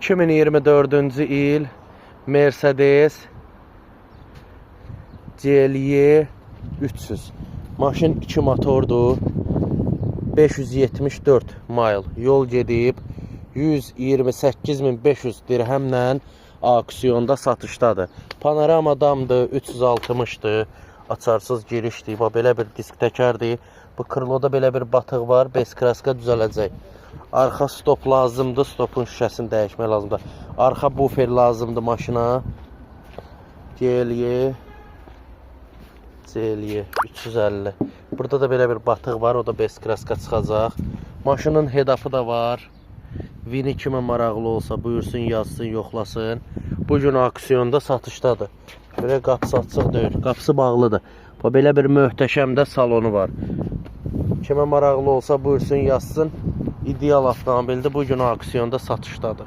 2024-cü il Mercedes CLE 300. Maşın 2 motordur. 574 mil yol gedib. 128.500 dirhəmlə aksiyonda satışdadır. Panorama damdır, 360'dır. Açarsız girişdir. Belə bir disk təkərdir. Bu krıloda belə bir batıq var. Beskraska düzələcək. Arxa stop lazımdır. Stopun şüşəsini dəyişmək lazımdır. Arxa bufer lazımdır maşına. CLE 350. Burada da belə bir batıq var. O da beskraska çıxacaq. Maşının head-up'ı da var. Vini kimə maraqlı olsa buyursun, yazsın, yoxlasın. Bu gün aksiyonda satışdadır. Belə qapısı açıq deyil. Qapısı bağlıdır. Belə bir möhtəşəm də salonu var. Kimə maraqlı olsa buyursun, yazsın. İdeal avtomobildir. Bu gün aksiyonda satışdadır.